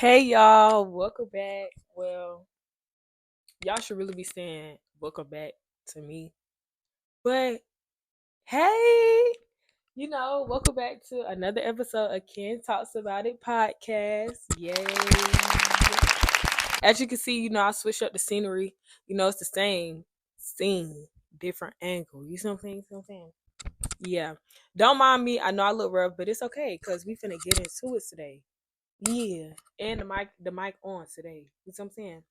Hey y'all, welcome back. Well, y'all should really be saying welcome back to me. But hey, welcome back to another episode of Ken Talks About It podcast. Yay. As you can see, I switched up the scenery. It's the same scene, different angle. You see what I'm saying? You see what I'm saying? Yeah. Don't mind me. I know I look rough, but it's okay because we finna get into it today. Yeah. And the mic on today. You see what I'm saying?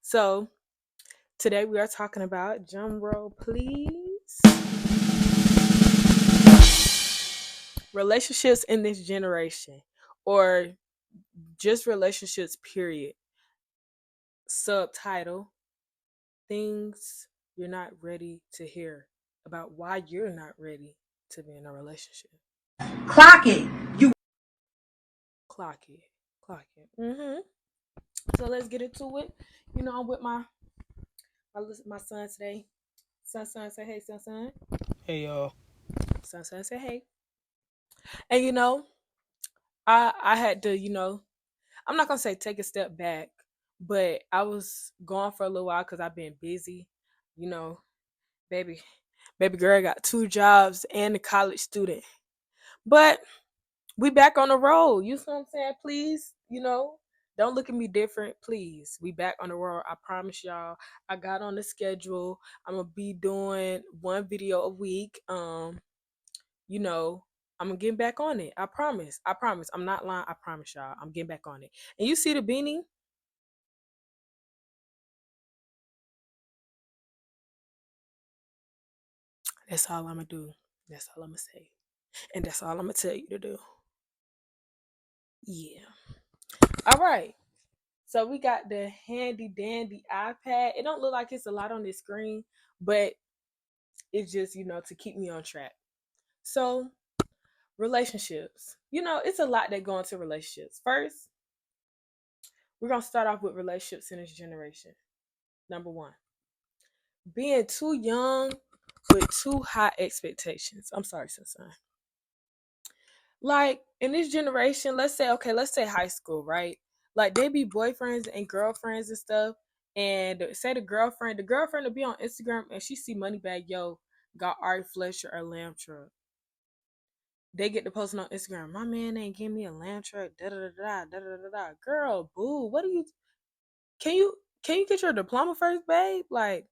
So today we are talking about, drum roll please, relationships in this generation, or just relationships period. Subtitle: things you're not ready to hear about why you're not ready to be in a relationship. Clock it. You Clock it. Clock it. So let's get into it. I'm with my son today. Son, say hey. Son. Hey y'all. Son, say hey. And I had to, I'm not gonna say take a step back, but I was gone for a little while because I've been busy. You know, baby, baby girl got two jobs and a college student. But we back on the road. You see what I'm saying? Please, don't look at me different, please. We back on the road. I promise y'all. I got on the schedule. I'm gonna be doing one video a week. You know, I'm gonna get back on it. I promise. I promise. I'm not lying. I promise y'all. I'm getting back on it. And you see the beanie? That's all I'm gonna do. That's all I'm gonna say. And that's all I'm gonna tell you to do. Yeah. All right. So we got the handy dandy iPad. It don't look like it's a lot on this screen, but it's just, to keep me on track. So relationships. It's a lot that go into relationships. First, we're gonna start off with relationships in this generation. Number one, being too young with too high expectations. I'm sorry, son. Like in this generation, let's say high school, right? Like they be boyfriends and girlfriends and stuff. And say the girlfriend will be on Instagram and she see Moneybag Yo got Ari Fletcher or lamb truck. They get to posting on Instagram. My man ain't give me a lamb truck. Da da da da da da da da. Girl, boo. What do you? Can you can you get your diploma first, babe? Like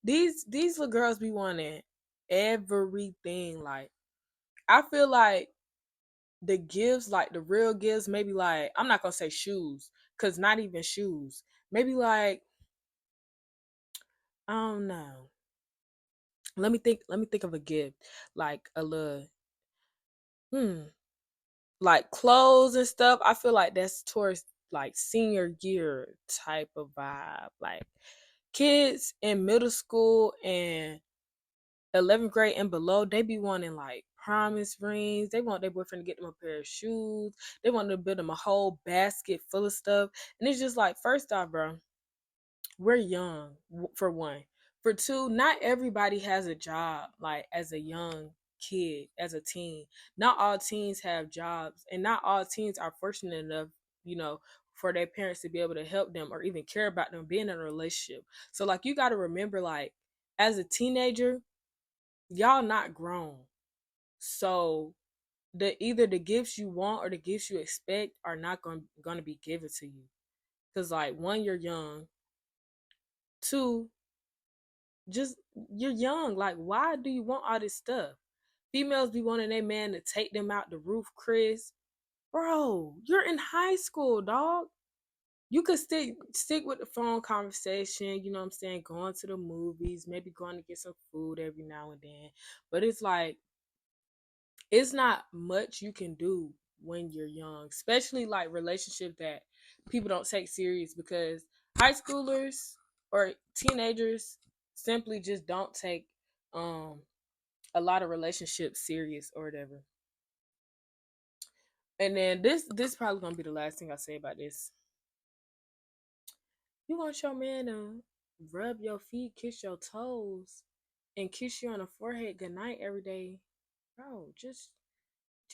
these little girls be wanting everything. Like I feel like the gifts, like the real gifts, maybe like I'm not gonna say shoes, cause not even shoes. Maybe like I don't know. Let me think. Let me think of a gift, like a little, hmm, like clothes and stuff. I feel like that's towards like senior year type of vibe. Like kids in middle school and 11th grade and below, they be wanting like promise rings. They want their boyfriend to get them a pair of shoes. They want to build them a whole basket full of stuff. And it's just like, first off, bro, we're young, for one. For two, not everybody has a job like as a young kid, as a teen. Not all teens have jobs, and not all teens are fortunate enough, you know, for their parents to be able to help them or even care about them being in a relationship. So, like, you got to remember, like, as a teenager, y'all not grown. So either the gifts you want or the gifts you expect are not going to be given to you. Cuz like one, you're young. Two, just you're young. Like why do you want all this stuff? Females be wanting their man to take them out the roof, Chris. Bro, you're in high school, dog. You could stick with the phone conversation, you know what I'm saying, going to the movies, maybe going to get some food every now and then. But it's like it's not much you can do when you're young, especially like relationships that people don't take serious because high schoolers or teenagers simply just don't take um a lot of relationships serious or whatever. And then this probably gonna be the last thing I say about this. You want your man to rub your feet, kiss your toes, and kiss you on the forehead goodnight every day, bro. Just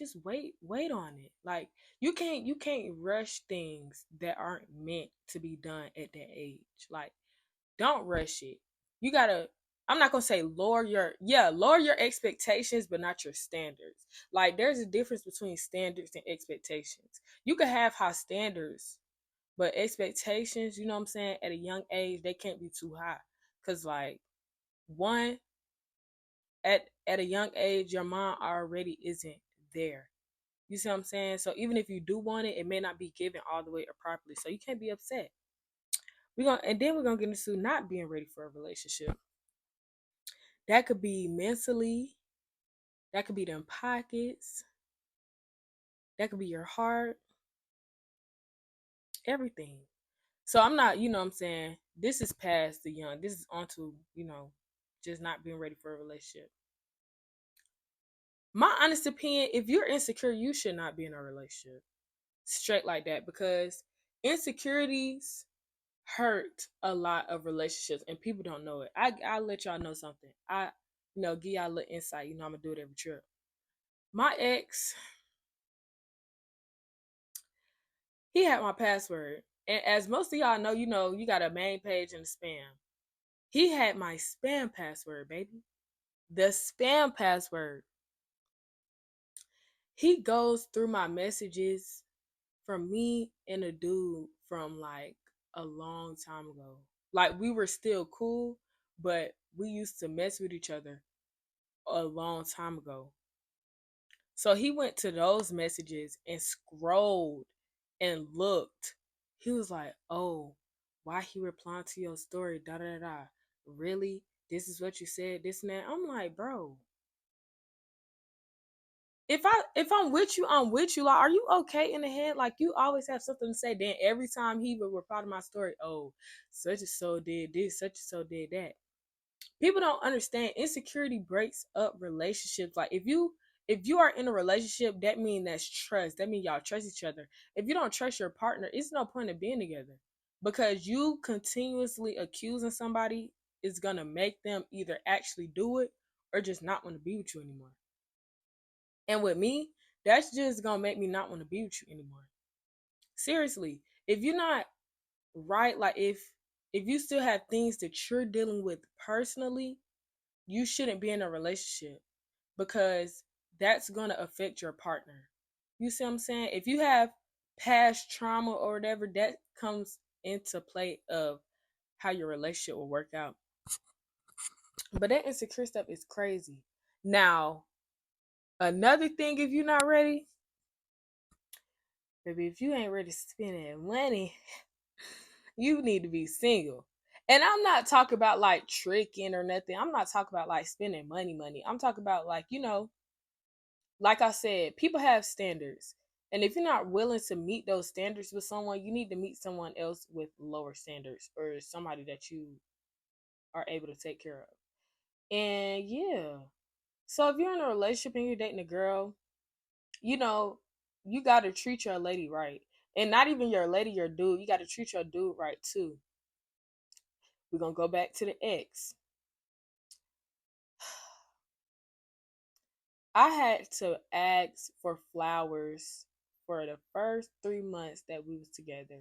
just wait on it. Like you can't rush things that aren't meant to be done at that age. Like don't rush it. You gotta, I'm not gonna say lower your expectations, but not your standards. Like there's a difference between standards and expectations. You can have high standards, but expectations, you know what I'm saying, at a young age, they can't be too high. Cause like one, at a young age, your mind already isn't there. You see what I'm saying? So even if you do want it, it may not be given all the way or properly. So you can't be upset. We're gonna get into not being ready for a relationship. That could be mentally, that could be them pockets, that could be your heart, everything. So I'm not, you know what I'm saying, this is past the young. This is onto, just not being ready for a relationship. My honest opinion, if you're insecure, you should not be in a relationship. Straight like that, because insecurities hurt a lot of relationships and people don't know it. I'll let y'all know something. Give y'all a little insight. I'm gonna do it every trip. My ex, he had my password. And as most of y'all know, you got a main page and a spam. He had my spam password, baby. The spam password. He goes through my messages from me and a dude from like a long time ago. Like we were still cool, but we used to mess with each other a long time ago. So he went to those messages and scrolled and looked. He was like, "Oh, why he replying to your story? Da da da. Really? This is what you said. This and that." I'm like, bro. If I'm with you, I'm with you. Like, are you okay in the head? Like, you always have something to say. Then every time he would reply to my story, oh, such and so did this, such and so did that. People don't understand insecurity breaks up relationships. Like if you are in a relationship, that means that's trust. That means y'all trust each other. If you don't trust your partner, it's no point in being together. Because you continuously accusing somebody is gonna make them either actually do it or just not want to be with you anymore. And with me, that's just gonna make me not want to be with you anymore. Seriously, if you're not right, like if you still have things that you're dealing with personally, you shouldn't be in a relationship because that's going to affect your partner. You see what I'm saying? If you have past trauma or whatever, that comes into play of how your relationship will work out. But that insecure stuff is crazy. Now, another thing, if you're not ready, baby, if you ain't ready to spend that money, you need to be single. And I'm not talking about like tricking or nothing. I'm not talking about like spending money. I'm talking about like, like I said, people have standards. And if you're not willing to meet those standards with someone, you need to meet someone else with lower standards or somebody that you are able to take care of. And yeah. So if you're in a relationship and you're dating a girl, you know, you got to treat your lady right. And not even your lady, your dude. You got to treat your dude right too. We're going to go back to the ex. I had to ask for flowers for the first 3 months that we was together.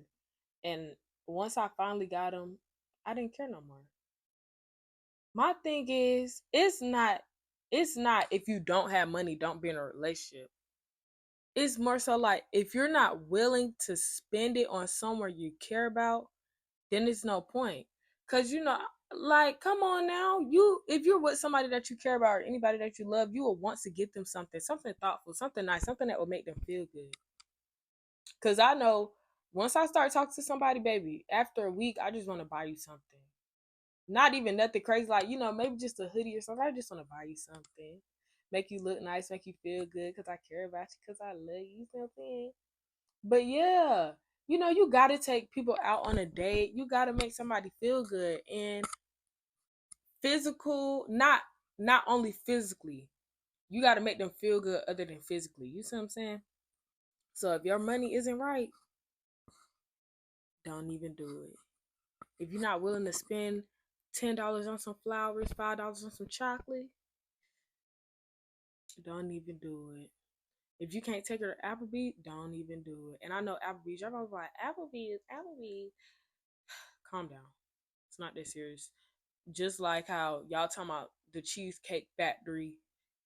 And once I finally got them, I didn't care no more. My thing is, it's not if you don't have money, don't be in a relationship. It's more so like if you're not willing to spend it on somewhere you care about, then it's no point. Cause like, come on now. If you're with somebody that you care about or anybody that you love, you will want to get them something thoughtful, something nice, something that will make them feel good. Cause I know once I start talking to somebody, baby, after a week, I just want to buy you something. Not even nothing crazy, like, maybe just a hoodie or something. I just want to buy you something. Make you look nice, make you feel good because I care about you, because I love you, you know what I'm saying? But yeah, you got to take people out on a date. You got to make somebody feel good. And physical, not only physically, you got to make them feel good other than physically. You see what I'm saying? So if your money isn't right, don't even do it. If you're not willing to spend $10 on some flowers, $5 on some chocolate, don't even do it. If you can't take her to Applebee's, don't even do it. And I know Applebee's, y'all gonna be like, Applebee's. Calm down. It's not that serious. Just like how y'all talking about the Cheesecake Factory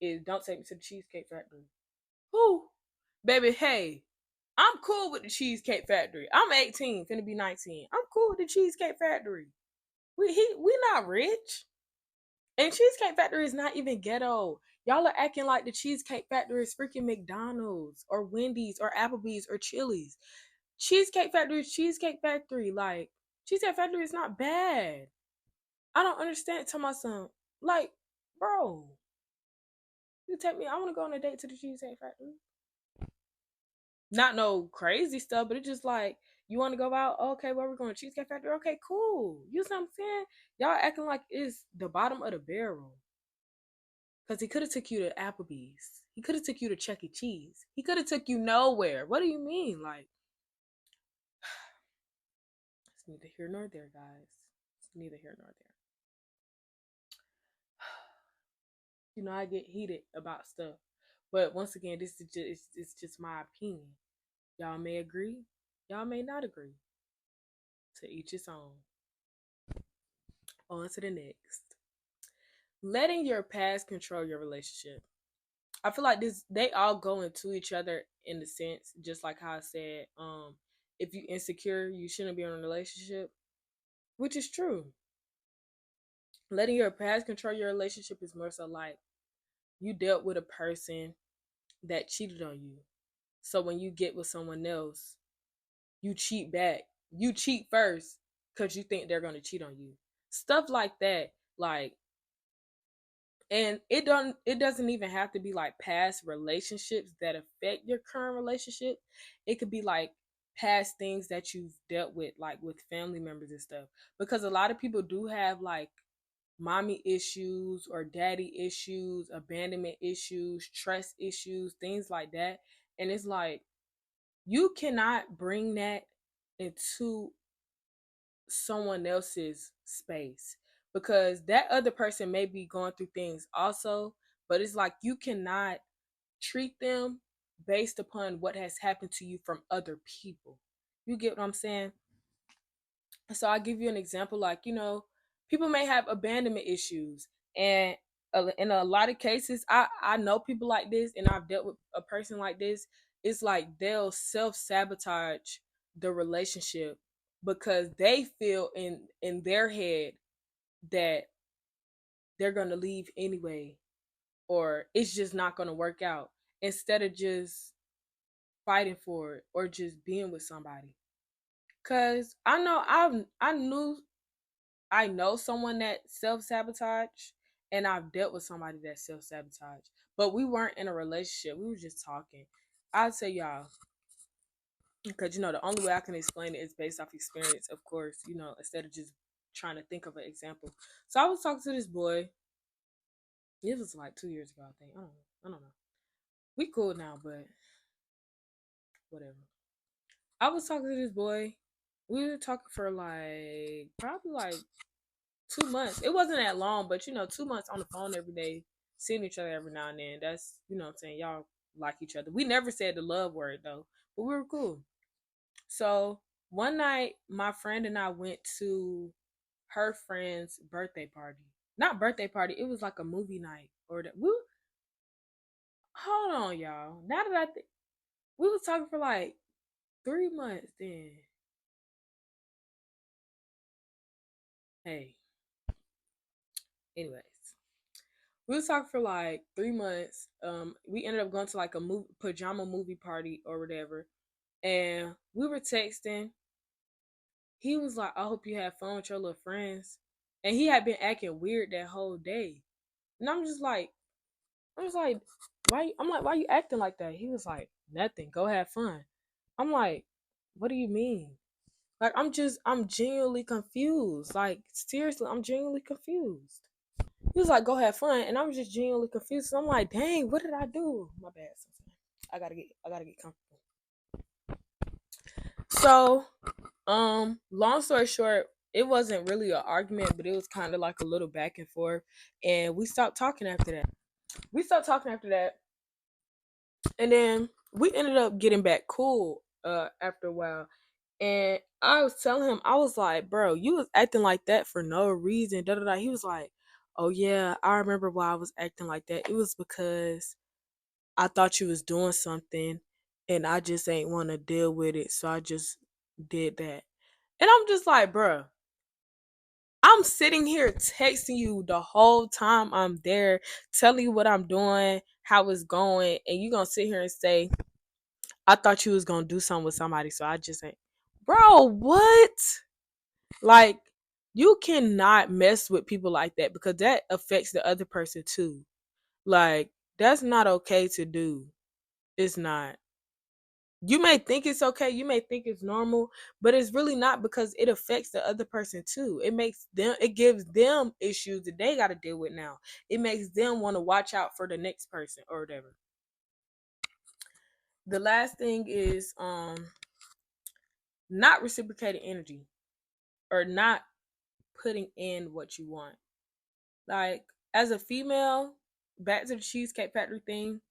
is, don't take me to the Cheesecake Factory. Who? Baby, hey, I'm cool with the Cheesecake Factory. I'm 18, finna be 19. I'm cool with the Cheesecake Factory. We not rich. And Cheesecake Factory is not even ghetto. Y'all are acting like the Cheesecake Factory is freaking McDonald's or Wendy's or Applebee's or Chili's. Cheesecake Factory is Cheesecake Factory. Like, Cheesecake Factory is not bad. I don't understand. Tell my son, like, bro, you take me. I want to go on a date to the Cheesecake Factory. Not no crazy stuff, but it's just like, you want to go out? Okay, where we going? Cheesecake Factory? Okay, cool. You know what I'm saying? Y'all acting like it's the bottom of the barrel. Cause he could have took you to Applebee's. He could have took you to Chuck E. Cheese. He could have took you nowhere. What do you mean? Like, it's neither here nor there, guys. It's neither here nor there. You know, I get heated about stuff, but once again, this is just it's just my opinion. Y'all may agree, y'all may not agree. To each his own. On to the next. Letting your past control your relationship. I feel like this they all go into each other in the sense, just like how I said, if you insecure, you shouldn't be in a relationship, which is true. Letting your past control your relationship is more so like you dealt with a person that cheated on you. So when you get with someone else, you cheat back. You cheat first because you think they're gonna cheat on you. Stuff like that. Like, and it doesn't even have to be like past relationships that affect your current relationship. It could be like past things that you've dealt with, like with family members and stuff. Because a lot of people do have like mommy issues or daddy issues, abandonment issues, trust issues, things like that. And it's like you cannot bring that into someone else's space because that other person may be going through things also, but it's like you cannot treat them based upon what has happened to you from other people. You get what I'm saying? So I'll give you an example, like, people may have abandonment issues, and in a lot of cases, I know people like this, and I've dealt with a person like this. It's like they'll self-sabotage the relationship because they feel in their head that they're gonna leave anyway, or it's just not gonna work out, instead of just fighting for it or just being with somebody. Cause I know someone that self sabotage, and I've dealt with somebody that self sabotage, but we weren't in a relationship. We were just talking. I'll tell y'all, because the only way I can explain it is based off experience, of course. Instead of just trying to think of an example. So I was talking to this boy. It was like 2 years ago, I think. I don't know. We cool now, but whatever. I was talking to this boy. We were talking for like probably like 2 months. It wasn't that long, but 2 months on the phone every day, seeing each other every now and then. That's what I'm saying. Y'all like each other. We never said the love word though, but we were cool. So one night, my friend and I went to her friend's birthday party. Not birthday party. It was like a movie night or that. Hold on, y'all. Now that we was talking for like 3 months. Then, hey, anyways, we was talking for like 3 months. We ended up going to like a pajama movie party or whatever, and we were texting. He was like, "I hope you have fun with your little friends," and he had been acting weird that whole day. And I was like, why? I'm like, why you acting like that? He was like, nothing. Go have fun. I'm like, what do you mean? Like, I'm genuinely confused. Like, seriously, I'm genuinely confused. He was like, go have fun, and I was just genuinely confused. So I'm like, dang, what did I do? My bad. I gotta get comfortable. So, long story short, it wasn't really an argument, but it was kind of like a little back and forth, and we stopped talking after that. And then we ended up getting back cool after a while. And I was telling him, I was like, bro, you was acting like that for no reason. Da da da. He was like, oh yeah, I remember why I was acting like that. It was because I thought you was doing something and I just ain't want to deal with it. So I just did that. And I'm just like, bro, I'm sitting here texting you the whole time I'm there, telling you what I'm doing, how it's going, and you gonna sit here and say, I thought you was gonna do something with somebody, so I just ain't. Bro, what? Like, you cannot mess with people like that because that affects the other person too. Like, that's not okay to do. It's not. You may think it's okay, you may think it's normal, but it's really not because it affects the other person too. It gives them issues that they got to deal with now. It makes them want to watch out for the next person or whatever. The last thing is not reciprocating energy or not putting in what you want. Like, as a female, back to the Cheesecake Factory thing,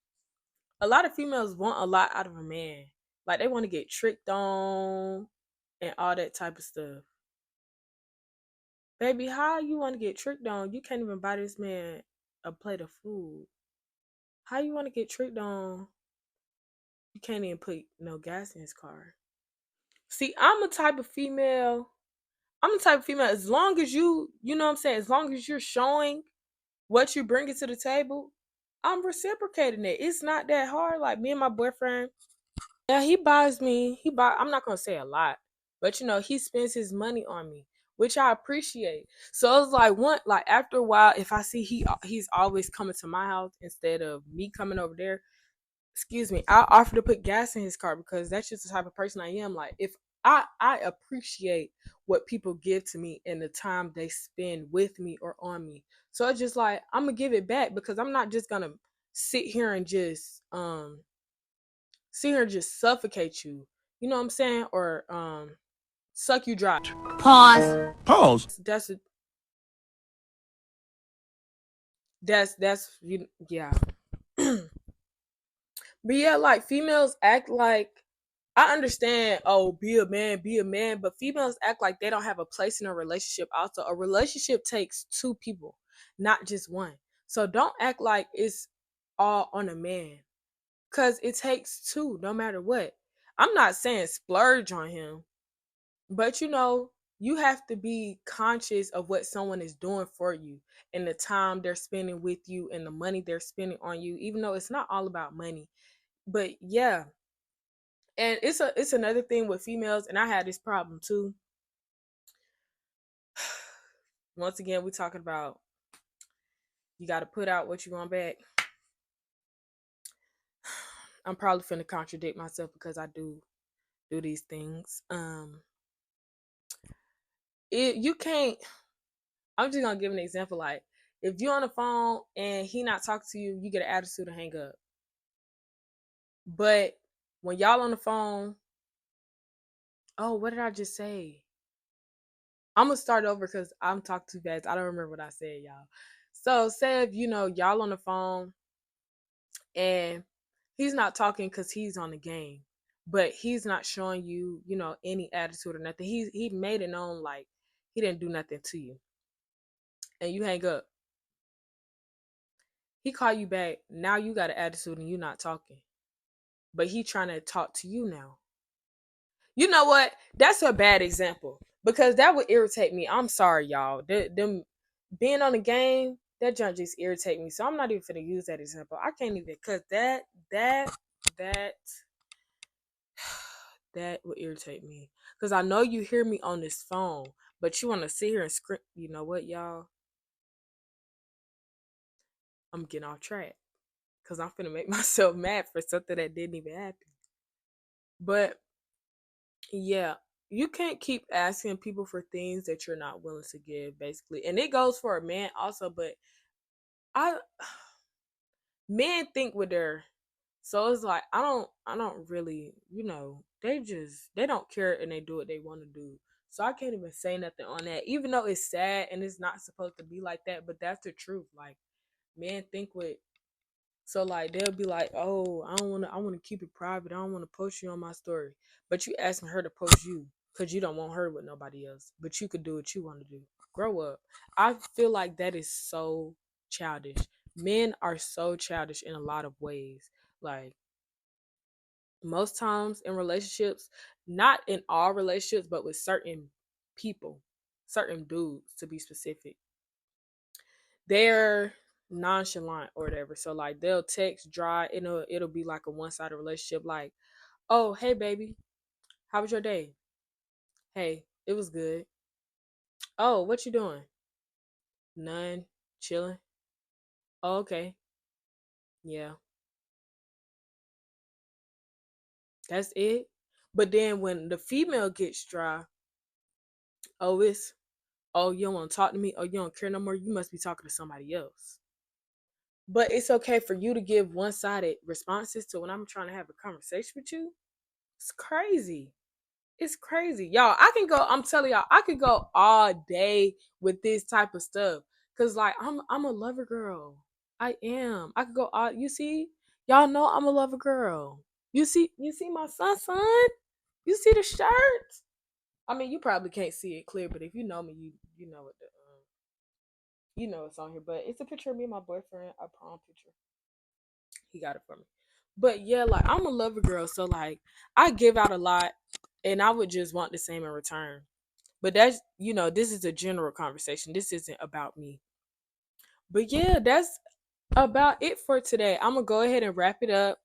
a lot of females want a lot out of a man. Like, they want to get tricked on and all that type of stuff. Baby, how you want to get tricked on? You can't even buy this man a plate of food. How you want to get tricked on? You can't even put no gas in his car. See, I'm the type of female, as long as you know what I'm saying, as long as you're showing what you bringing to the table, I'm reciprocating it. It's not that hard. Like, me and my boyfriend, yeah, I'm not gonna say a lot, but he spends his money on me, which I appreciate. So it's like, like after a while, if I see he's always coming to my house instead of me coming over there, excuse me, I offer to put gas in his car because that's just the type of person I am. Like, if I appreciate what people give to me and the time they spend with me or on me. So it's just like, I'm gonna give it back because I'm not just gonna sit here and just suffocate you. You know what I'm saying? Or suck you dry. Pause. Pause. That's you yeah. But yeah, like, females act like, I understand, oh, be a man, but females act like they don't have a place in a relationship. Also, a relationship takes two people, not just one. So don't act like it's all on a man. Cause it takes two, no matter what. I'm not saying splurge on him, but you have to be conscious of what someone is doing for you and the time they're spending with you and the money they're spending on you, even though it's not all about money. But yeah, and it's another thing with females, and I had this problem too. Once again, we're talking about you got to put out what you want back. I'm probably finna contradict myself because I do these things. You can't. I'm just gonna give an example. Like, if you're on the phone and he not talking to you, you get an attitude to hang up. But when y'all on the phone, oh, what did I just say? I'm gonna start over because I'm talking too fast. I don't remember what I said, y'all. So say if y'all on the phone and he's not talking because he's on the game, but he's not showing you any attitude or nothing. He made it known like he didn't do nothing to you, and you hang up. He call you back. Now you got an attitude and you not talking, but he trying to talk to you now. You know what? That's a bad example because that would irritate me. I'm sorry, y'all. Them being on the game, that junk just irritate me. So I'm not even gonna use that example. I can't even, cause that that would irritate me. Cause I know you hear me on this phone, but you want to sit here and script. You know what, y'all? I'm getting off track because I'm finna make myself mad for something that didn't even happen. But yeah, you can't keep asking people for things that you're not willing to give, basically. And it goes for a man also, but I men think with their, so it's like I don't really, they don't care and they do what they want to do. So I can't even say nothing on that, even though it's sad and it's not supposed to be like that, but that's the truth. Like, men think with So like they'll be like, "Oh, I want to keep it private. I don't want to post you on my story." But you asking her to post you because you don't want her with nobody else. But you could do what you want to do. Grow up. I feel like that is so childish. Men are so childish in a lot of ways. Like most times in relationships, not in all relationships, but with certain people, certain dudes to be specific, they're nonchalant or whatever. So like they'll text dry, it'll be like a one-sided relationship, like, "Oh, hey baby, how was your day? Hey, it was good. Oh, what you doing? None, chilling. Oh, okay. Yeah, that's it." But then when the female gets dry, oh, it's, "Oh, you don't want to talk to me? Oh, you don't care no more? You must be talking to somebody else." But it's okay for you to give one-sided responses to when I'm trying to have a conversation with you. It's crazy. It's crazy. Y'all, I'm telling y'all, I could go all day with this type of stuff. Cause like I'm a lover girl. I am. I could go all, you see? Y'all know I'm a lover girl. You see my son? You see the shirt? I mean, you probably can't see it clear, but if you know me, you know what the you know it's on here. But it's a picture of me and my boyfriend, a prom picture. He got it for me. But yeah, like I'm a lover girl, so like I give out a lot and I would just want the same in return. But that's, this is a general conversation. This isn't about me. But yeah, that's about it for today. I'm gonna go ahead and wrap it up.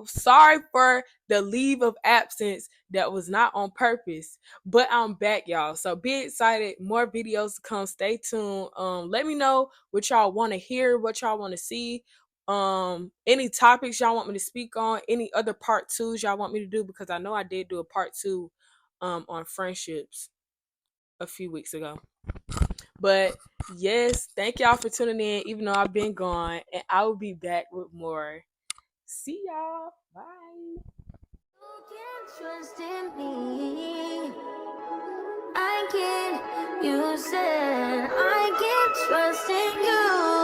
Sorry for the leave of absence that was not on purpose, but I'm back, y'all. So be excited. More videos to come. Stay tuned. Let me know what y'all want to hear, what y'all want to see. Any topics y'all want me to speak on, any other part twos y'all want me to do, because I know I did do a part two on friendships a few weeks ago. But yes, thank y'all for tuning in, even though I've been gone, and I will be back with more. See y'all. Bye. You can trust in me. I can. You said I can trust in you.